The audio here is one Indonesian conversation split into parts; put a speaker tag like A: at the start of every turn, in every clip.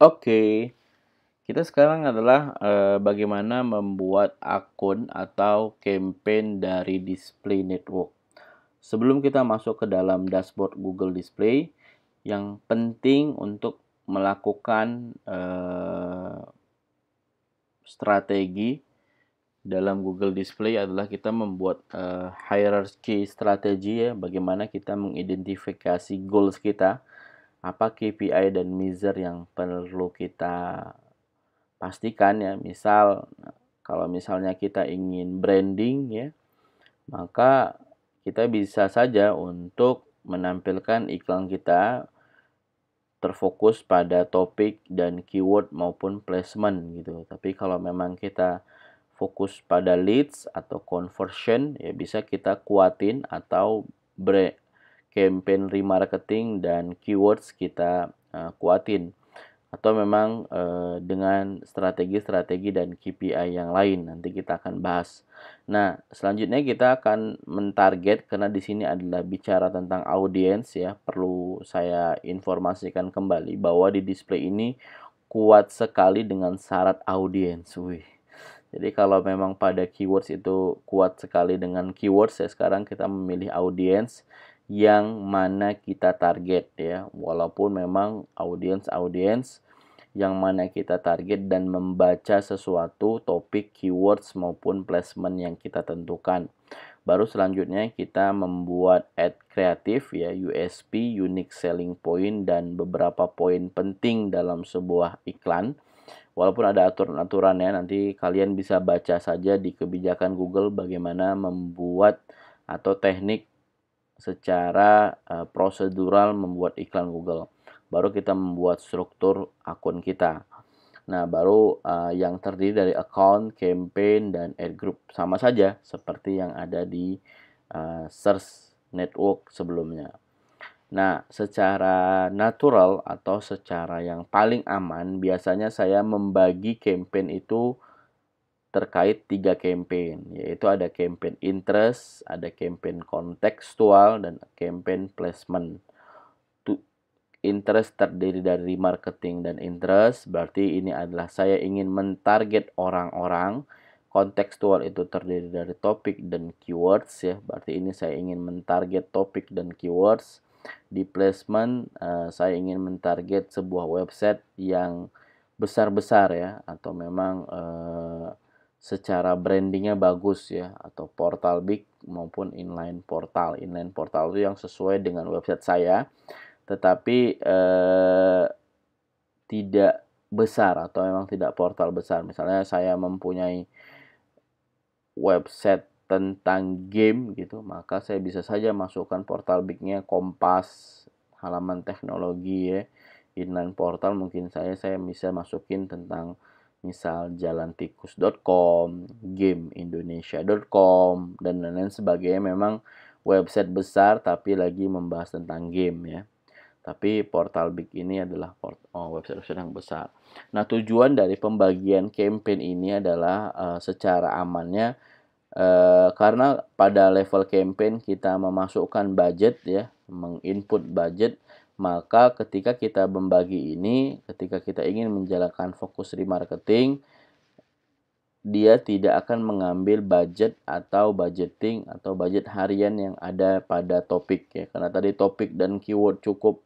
A: Oke, kita sekarang adalah bagaimana membuat akun atau campaign dari display network. Sebelum kita masuk ke dalam dashboard Google Display, yang penting untuk melakukan strategi dalam Google Display adalah kita membuat hierarchy strategi, ya, bagaimana kita mengidentifikasi goals kita, apa KPI dan measure yang perlu kita pastikan, ya. Misal kalau misalnya kita ingin branding, ya, maka kita bisa saja untuk menampilkan iklan kita terfokus pada topik dan keyword maupun placement gitu. Tapi kalau memang kita fokus pada leads atau conversion, ya bisa kita kuatin atau campaign remarketing dan keywords kita kuatin, atau memang dengan strategi-strategi dan KPI yang lain nanti kita akan bahas. Nah, selanjutnya kita akan mentarget, karena di sini adalah bicara tentang audiens, ya. Perlu saya informasikan kembali bahwa di display ini kuat sekali dengan syarat audiens. Wih. Jadi kalau memang pada keywords itu kuat sekali dengan keywords, ya, sekarang kita memilih audiens yang mana kita target, ya. Walaupun memang audiens yang mana kita target dan membaca sesuatu topik, keywords maupun placement yang kita tentukan. Baru selanjutnya kita membuat ad kreatif, ya, USP, unique selling point, dan beberapa poin penting dalam sebuah iklan. Walaupun ada aturan-aturannya, nanti kalian bisa baca saja di kebijakan Google bagaimana membuat atau teknik secara prosedural membuat iklan Google. Baru kita membuat struktur akun kita. Nah, baru yang terdiri dari account, campaign, dan ad group. Sama saja seperti yang ada di search network sebelumnya. Nah, secara natural atau secara yang paling aman, biasanya saya membagi campaign itu terkait 3 campaign, yaitu ada campaign interest, ada campaign kontekstual, dan campaign placement. Interest terdiri dari marketing dan interest, berarti ini adalah saya ingin mentarget orang-orang. Kontekstual itu terdiri dari topik dan keywords, ya, berarti ini saya ingin mentarget topik dan keywords. Di placement saya ingin mentarget sebuah website yang besar-besar, ya, atau memang secara brandingnya bagus, ya, atau portal big maupun inline portal. Inline portal itu yang sesuai dengan website saya, tetapi tidak besar atau memang tidak portal besar. Misalnya saya mempunyai website tentang game gitu, maka saya bisa saja masukkan portal bignya Kompas, halaman teknologi, ya. Inline portal mungkin saya bisa masukin tentang misal jalantikus.com, gameindonesia.com, dan lain-lain sebagainya. Memang website besar tapi lagi membahas tentang game, ya. Tapi portal big ini adalah website yang besar. Nah, tujuan dari pembagian campaign ini adalah secara amannya, karena pada level campaign kita memasukkan budget, ya, menginput budget, maka ketika kita membagi ini, ketika kita ingin menjalankan fokus remarketing, dia tidak akan mengambil budget atau budgeting atau budget harian yang ada pada topik, ya. Karena tadi topik dan keyword cukup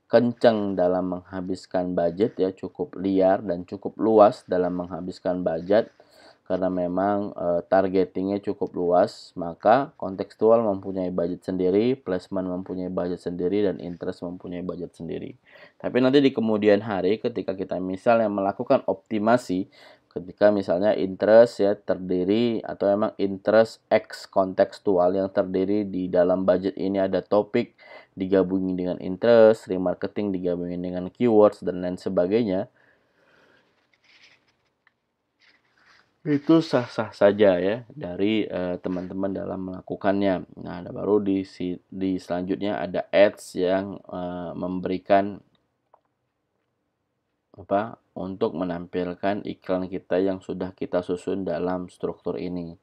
A: kencang dalam menghabiskan budget, ya, cukup liar dan cukup luas dalam menghabiskan budget, karena memang targetingnya cukup luas, maka kontekstual mempunyai budget sendiri, placement mempunyai budget sendiri, dan interest mempunyai budget sendiri. Tapi nanti di kemudian hari ketika kita misalnya melakukan optimasi, ketika misalnya interest, ya, terdiri atau memang interest X kontekstual yang terdiri di dalam budget ini ada topik digabungin dengan interest, remarketing digabungin dengan keywords, dan lain sebagainya, itu sah-sah saja, ya, dari teman-teman dalam melakukannya. Nah, baru di selanjutnya ada ads yang memberikan untuk menampilkan iklan kita yang sudah kita susun dalam struktur ini.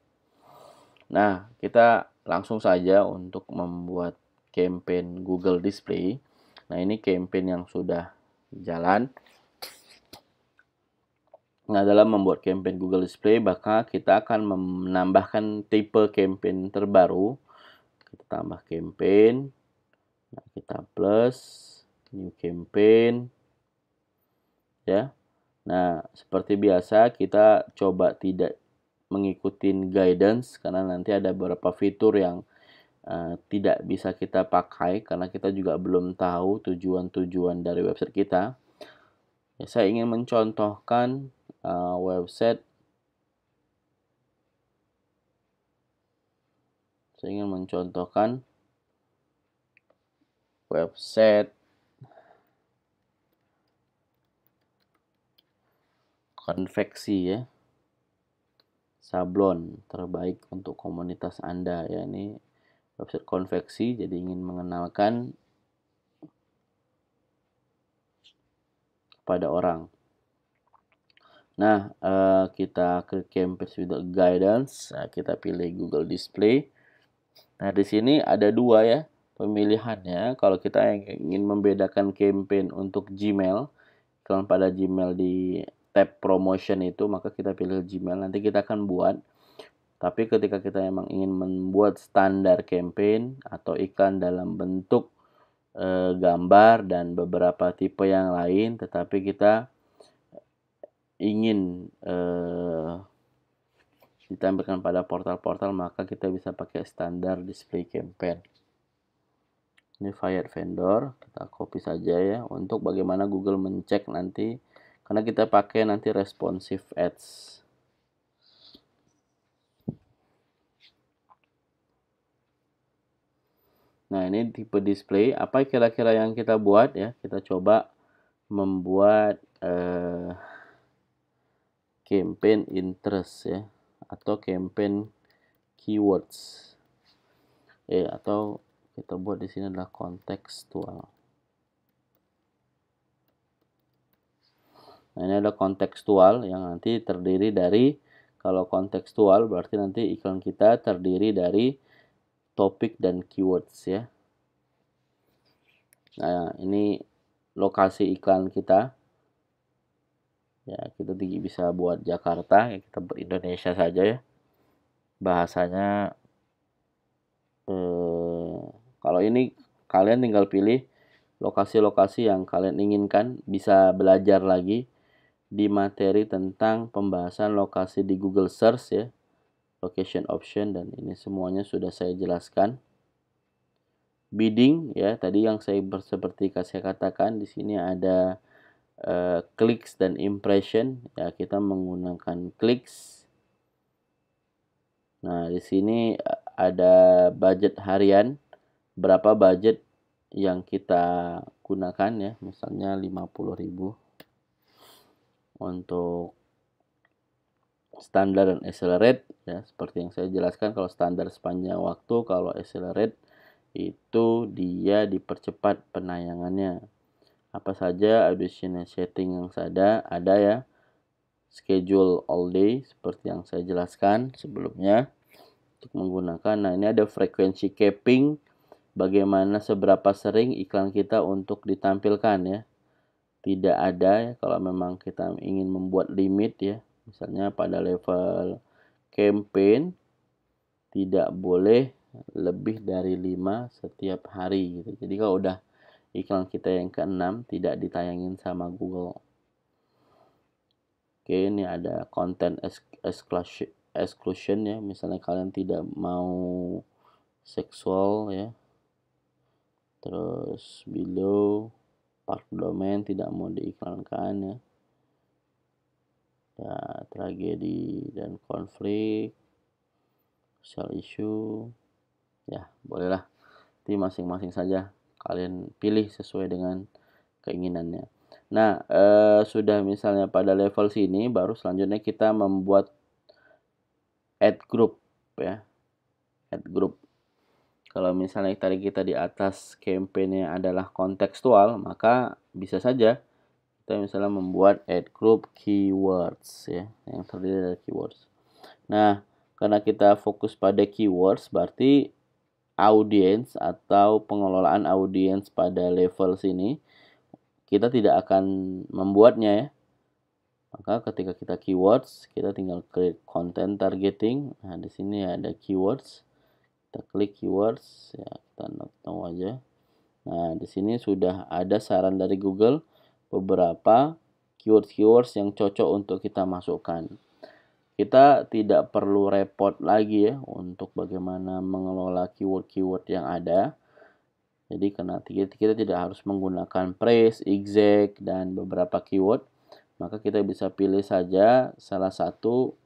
A: Nah, kita langsung saja untuk membuat campaign Google Display. Nah, ini campaign yang sudah jalan. Nah, dalam membuat campaign Google Display, maka kita akan menambahkan tipe campaign terbaru. Kita tambah campaign, nah, kita plus new campaign, ya. Nah, seperti biasa kita coba tidak mengikuti guidance karena nanti ada beberapa fitur yang tidak bisa kita pakai karena kita juga belum tahu tujuan-tujuan dari website kita. Ya, saya ingin mencontohkan website. Saya ingin mencontohkan website konveksi, ya. Sablon terbaik untuk komunitas Anda, ya. Ini website konveksi, jadi ingin mengenalkan kepada orang. Nah, kita ke campaign with guidance. Nah, kita pilih Google Display. Nah, di sini ada dua, ya, pemilihannya. Kalau kita ingin membedakan campaign untuk Gmail, iklan pada Gmail di tab promotion itu, maka kita pilih Gmail. Nanti kita akan buat. Tapi ketika kita emang ingin membuat standar campaign atau iklan dalam bentuk gambar dan beberapa tipe yang lain, tetapi kita ingin ditampilkan pada portal-portal, maka kita bisa pakai standar display campaign. Ini Fired Vendor, kita copy saja, ya, untuk bagaimana Google mencek nanti, karena kita pakai nanti responsive ads. Nah, ini tipe display. Apa kira-kira yang kita buat, ya? Kita coba membuat campaign interest, ya, atau campaign keywords, atau kita buat di sini adalah kontekstual. Nah, ini ada kontekstual yang nanti terdiri dari, kalau kontekstual berarti nanti iklan kita terdiri dari topik dan keywords, ya. Nah, ini lokasi iklan kita. Ya, kita bisa buat Jakarta, ya, kita buat Indonesia saja, ya. Bahasanya kalau ini kalian tinggal pilih lokasi-lokasi yang kalian inginkan, bisa belajar lagi di materi tentang pembahasan lokasi di Google Search, ya, location option, dan ini semuanya sudah saya jelaskan. Bidding, ya, tadi yang seperti saya katakan di sini ada clicks dan impression, ya, kita menggunakan clicks. Nah, di sini ada budget harian, berapa budget yang kita gunakan, ya, misalnya 50.000 untuk standar dan accelerate, ya, seperti yang saya jelaskan. Kalau standar sepanjang waktu, kalau accelerate itu dia dipercepat penayangannya. Apa saja additional setting yang ada, ya, schedule all day seperti yang saya jelaskan sebelumnya untuk menggunakan. Nah, ini ada frekuensi capping, bagaimana seberapa sering iklan kita untuk ditampilkan, ya. Tidak ada, ya, kalau memang kita ingin membuat limit, ya, misalnya pada level campaign tidak boleh lebih dari 5 setiap hari, gitu. Jadi kalau udah iklan kita yang ke-6 tidak ditayangin sama Google. Oke, ini ada content exclusion, ya, misalnya kalian tidak mau seksual, ya. Terus below part domain tidak mau diiklankan, ya. Ya, tragedi dan konflik, social issue, ya, bolehlah. Di masing-masing saja kalian pilih sesuai dengan keinginannya. Nah, sudah misalnya pada level sini, baru selanjutnya kita membuat add group, ya. Add group. Kalau misalnya tadi kita di atas campaign-nya adalah kontekstual, maka bisa saja kita misalnya membuat add group keywords, ya, yang terdiri dari keywords. Nah, karena kita fokus pada keywords, berarti audiens atau pengelolaan audiens pada level sini kita tidak akan membuatnya, ya. Maka ketika kita keywords, kita tinggal klik content targeting. Nah, di sini ada keywords. Kita klik keywords, ya kita tahu aja. Nah, di sini sudah ada saran dari Google beberapa keywords yang cocok untuk kita masukkan. Kita tidak perlu repot lagi ya untuk bagaimana mengelola keyword-keyword yang ada. Jadi karena kita tidak harus menggunakan phrase, exact, dan beberapa keyword, maka kita bisa pilih saja salah satu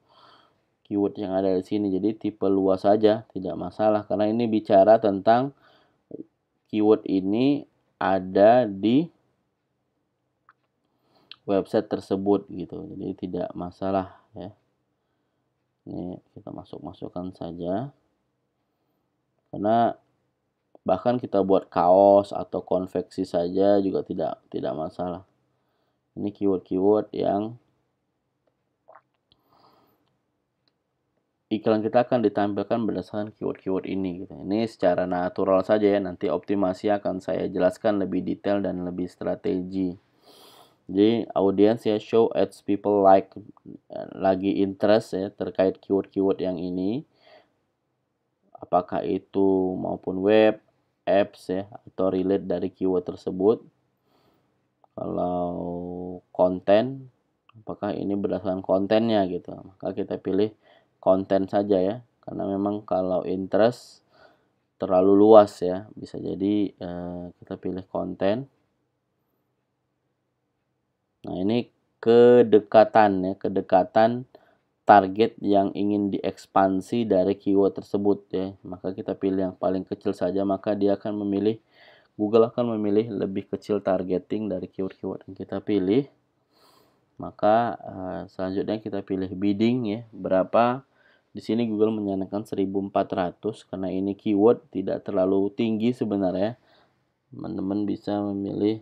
A: keyword yang ada di sini. Jadi tipe luas saja, tidak masalah karena ini bicara tentang keyword ini ada di website tersebut gitu. Jadi tidak masalah ya. Ini kita masukkan saja. Karena bahkan kita buat kaos atau konveksi saja juga tidak masalah. Ini keyword-keyword yang iklan kita akan ditampilkan berdasarkan keyword-keyword ini gitu. Ini secara natural saja ya. Nanti optimasi akan saya jelaskan lebih detail dan lebih strategi. Jadi audience ya, show ads people like, lagi interest ya terkait keyword-keyword yang ini. Apakah itu maupun web, apps ya, atau relate dari keyword tersebut. Kalau konten, apakah ini berdasarkan kontennya gitu. Maka kita pilih konten saja ya. Karena memang kalau interest terlalu luas ya. Bisa jadi kita pilih konten. Nah, ini kedekatan ya, kedekatan target yang ingin diekspansi dari keyword tersebut ya. Maka kita pilih yang paling kecil saja, maka dia akan memilih, Google akan memilih lebih kecil targeting dari keyword-keyword yang kita pilih. Maka selanjutnya kita pilih bidding ya, berapa. Di sini Google menyarankan 1400 karena ini keyword tidak terlalu tinggi sebenarnya. Teman-teman bisa memilih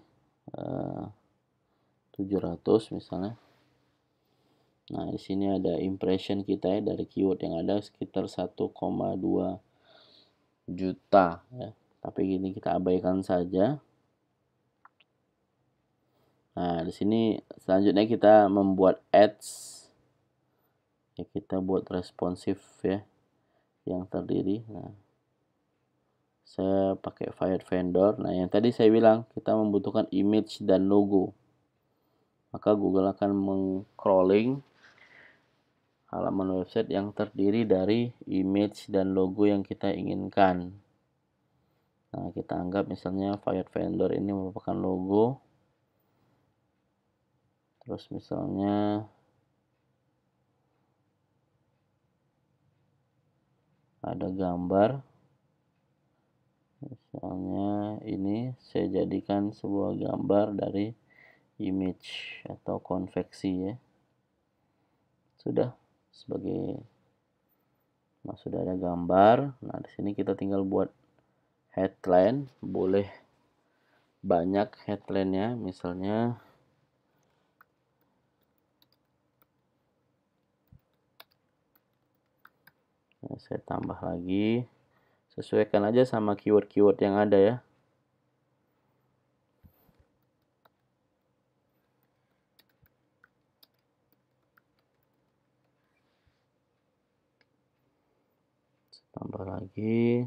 A: 700 misalnya. Nah, di sini ada impression kita ya dari keyword yang ada sekitar 1,2 juta ya. Tapi ini kita abaikan saja. Nah, di sini selanjutnya kita membuat ads. Ya, kita buat responsif ya yang terdiri. Nah, saya pakai Fired Vendor. Nah, yang tadi saya bilang kita membutuhkan image dan logo. Maka Google akan meng-crawling halaman website yang terdiri dari image dan logo yang kita inginkan. Nah, kita anggap misalnya Fired Vendor ini merupakan logo. Terus misalnya ada gambar. Misalnya ini saya jadikan sebuah gambar dari image atau konveksi ya. Sudah sebagai sudah ada gambar. Nah, di sini kita tinggal buat headline, boleh banyak headline-nya, misalnya saya tambah lagi. Sesuaikan aja sama keyword-keyword yang ada ya. Tambah lagi.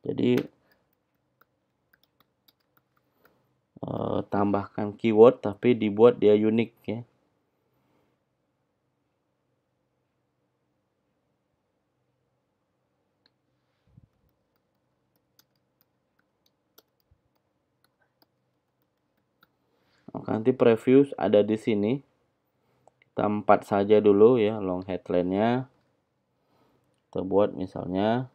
A: Jadi tambahkan keyword tapi dibuat dia unik ya. Nanti preview ada di sini. Kita 4 saja dulu ya long headline-nya. Kita buat misalnya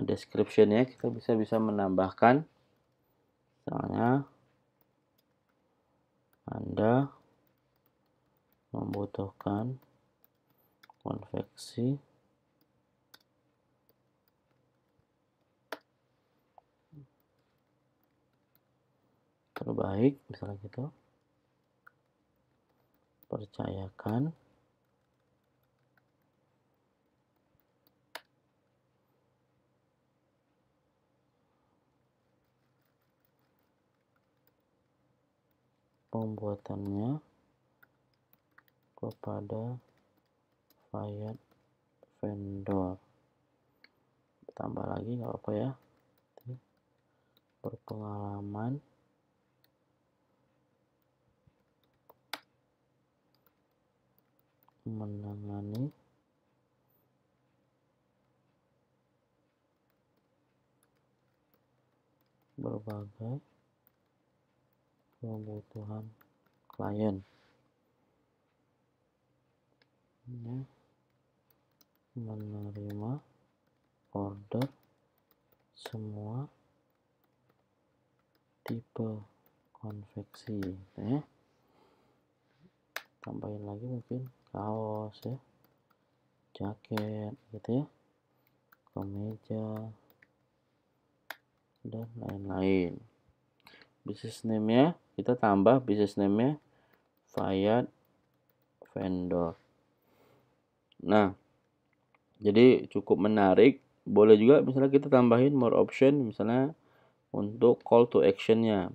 A: description-nya kita bisa menambahkan misalnya Anda membutuhkan konveksi terbaik, misalnya gitu. Percayakan. Pembuatannya kepada Fayat vendor. Tambah lagi nggak apa-apa ya. Berpengalaman menangani berbagai kebutuhan klien. Ya, menerima order semua tipe konveksi ya. Tambahin lagi mungkin kaos ya, jaket gitu ya, kemeja dan lain-lain. Business name-nya kita tambah business name-nya Fayat vendor. Nah, jadi cukup menarik. Boleh juga misalnya kita tambahin more option, misalnya untuk call to action-nya.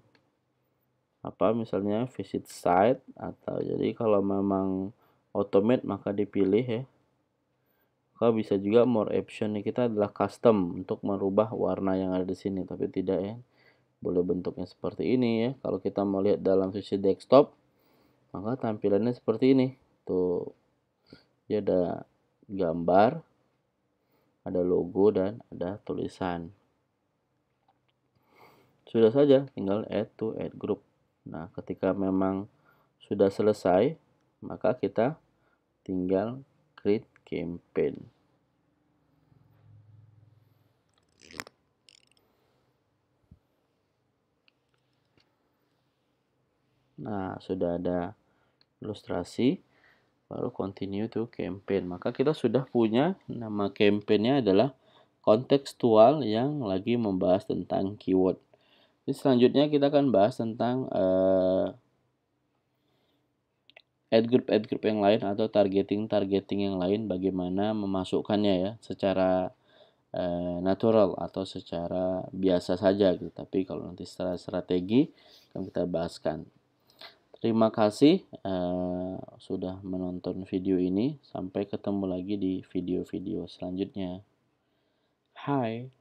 A: Apa misalnya visit site, atau jadi kalau memang automate maka dipilih ya. Kalau bisa juga more option kita adalah custom untuk merubah warna yang ada di sini, tapi tidak ya. Boleh bentuknya seperti ini ya. Kalau kita mau lihat dalam sisi desktop, maka tampilannya seperti ini. Tuh. Dia ada gambar, ada logo dan ada tulisan. Sudah saja, tinggal add to add group. Nah, ketika memang sudah selesai, maka kita tinggal create campaign. Nah, sudah ada ilustrasi, baru continue to campaign. Maka kita sudah punya nama campaignnya adalah kontekstual yang lagi membahas tentang keyword. Jadi selanjutnya kita akan bahas tentang ad group yang lain atau targeting yang lain, bagaimana memasukkannya ya secara natural atau secara biasa saja gitu. Tapi kalau nanti secara strategi akan kita bahaskan. Terima kasih sudah menonton video ini. Sampai ketemu lagi di video-video selanjutnya. Hai.